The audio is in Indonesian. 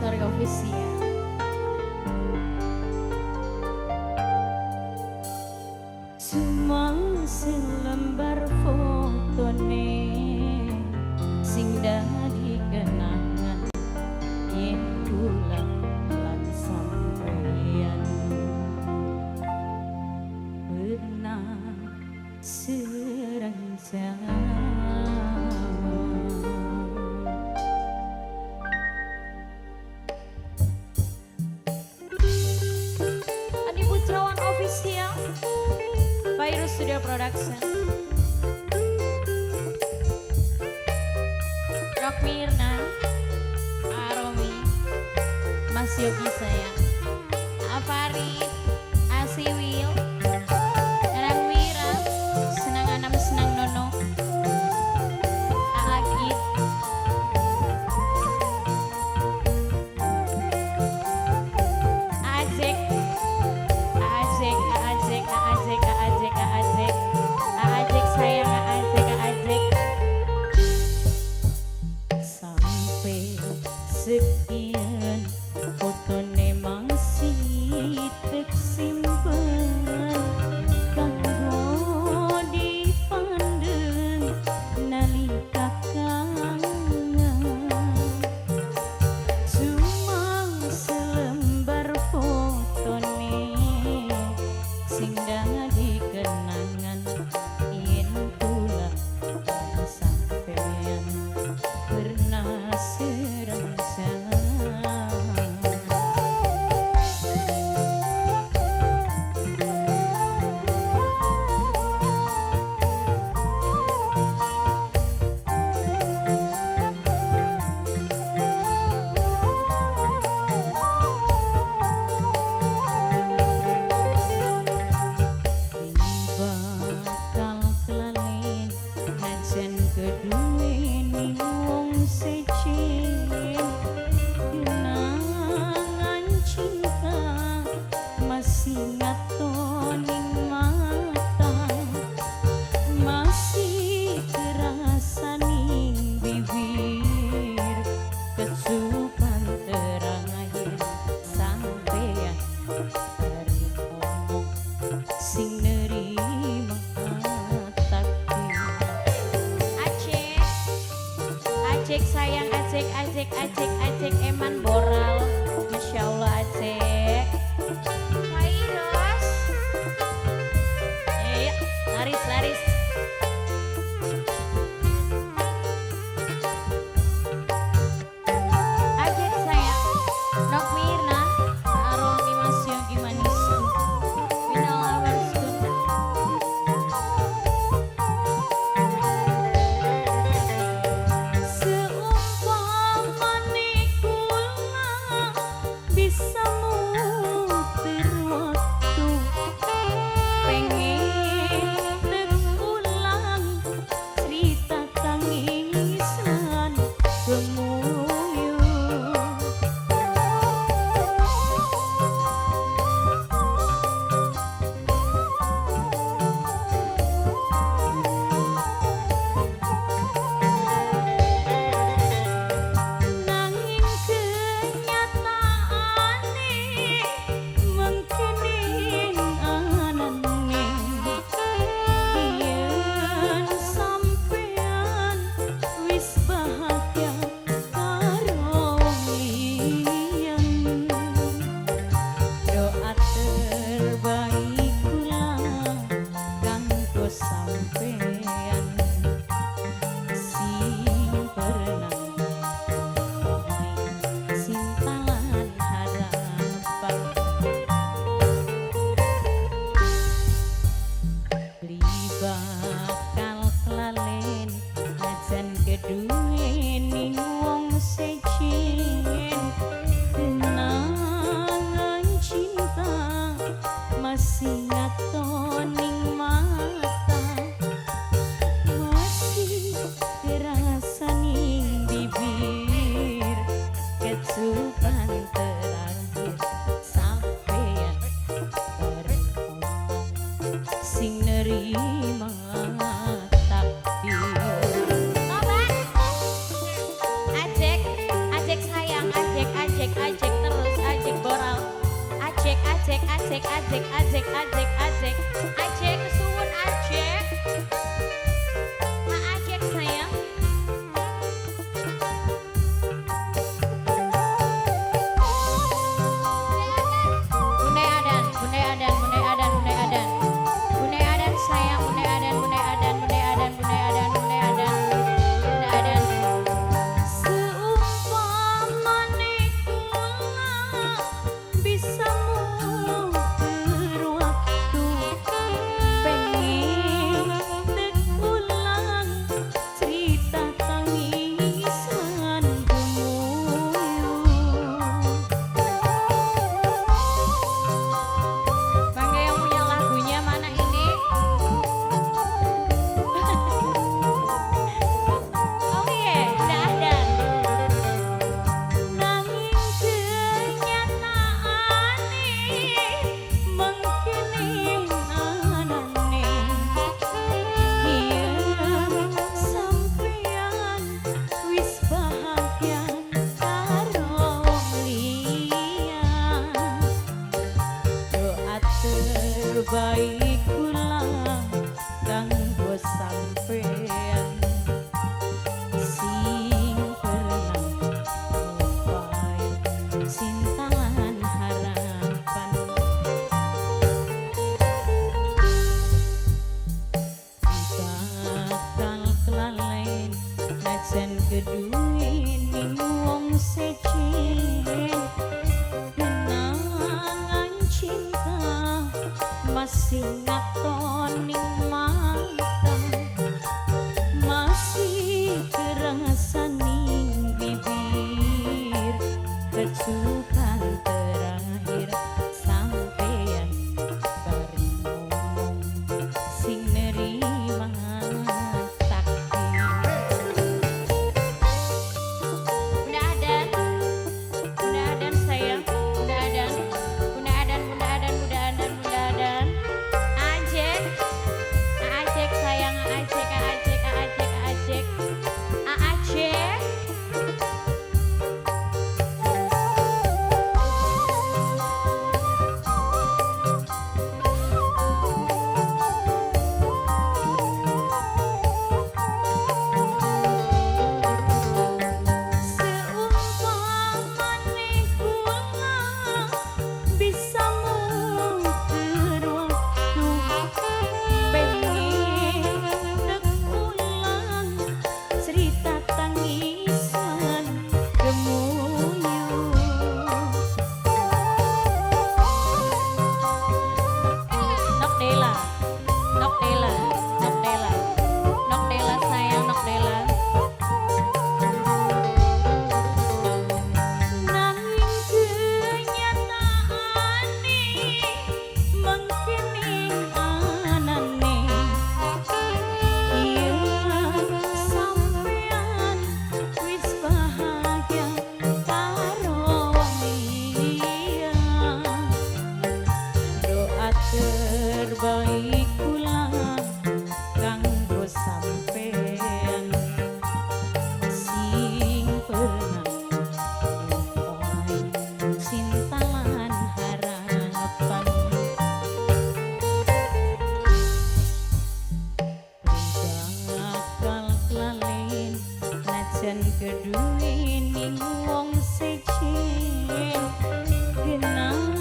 Keluarga official. Cuma selembar fotone sing dadi kenangan yen pulang lan sampeyan pernah serencana. Virus Studio Production. Rock Mirna, Aromi, Mas Yogi sayang, Afarid, Asiwil, Erang Wira, Senang Anam Senang Nono, Aagit, Aajek, Aajek, Aajek, Aajek, Aajek, Aajek, Aajek sayang, Aajek, Aajek. Sampai sekian fotone masih tersimpan kanggo dipandang nalika kangen. Cuma selembar fotone sing dadi kenangan yen pula sampeyan pernah serencana. Bakal kelalen najan keduweni wong secin kenangan cinta masih ngatoning mata masih terasa ning bibir kecupan terakhir sampeyan dari ngomong sing nerima takdir. Ajek, Ajek sayang, Ajek, Ajek, Ajek, Ajek eman boral. Masya Allah Ajek. Virus. Laris, laris. Ajek sayang, Nok Mirna, Aromi Mas Yogi Manisku. Final hours good. Seumpamane kula bisa muter waktu, pengen terulang cerita tangisan gemuyung. Nanging kenyataane mengkening anane yen sampean wis bahagia karo liyan. Doa terbaik kula kanggo sampean sing pernah sintalan harapan li bakal kelalen najan keduweni wong secin kenangan cinta masih ngatoning mata masih terasa ning bibir kecupan terakhir sampeyan beromong sing nerima takdir. Obat ajek ajek ajek ajek ajek ajek kesuwun ajek ajek sayang. Bunda Adan, Bunda Adan, Bunda Adan, Bunda Adan, Bunda Adan sayang, Bunda Adan, Bunda Adan, Bunda Adan, Bunda Adan, Bunda Adan, Bunda Adan. Seumpama nikula bisa muter waktu, pengen terulang cerita tangisan gemuruh. Bangga yang punya lagunya mana ini? Oh iya, udah ada. Nanging kenyataane mengkene anane, ieu sampeyan wis bahagia karo liyan. Doa terbaik kula kanggo sampeyan sing pernah ngupai sintalan harapan. Bakal kelalen najan keduwe ning wong secen, kenangan cinta masih ngatoning mata, masih kerasa ning bibir, kecupan terakhir sampeyan bari ngomong sing nerima takdir. Bunda Adan, Bunda Adan sayang, Bunda Adan, Bunda Adan, Bunda Adan, Bunda Adan, Bunda Adan. Ajek, ajek sayang, ajek, ajek, ajek, ajek, ajek. Seumpama nikula bisa muter waktu, pengen terulang cerita tangisan gemuruh. Nok Dela, Nok Dela, Nok Dela, Nok Dela sayang, Nok Dela. Nanging kenyataane mengkene anane, ieu sampeyan wis bahagia karo liyan. Doa terbaik kula kanggo sampeyan sing pernah ngupai sintalan harapan. Bakal kelalen najan keduwe ning wong secen, kenangan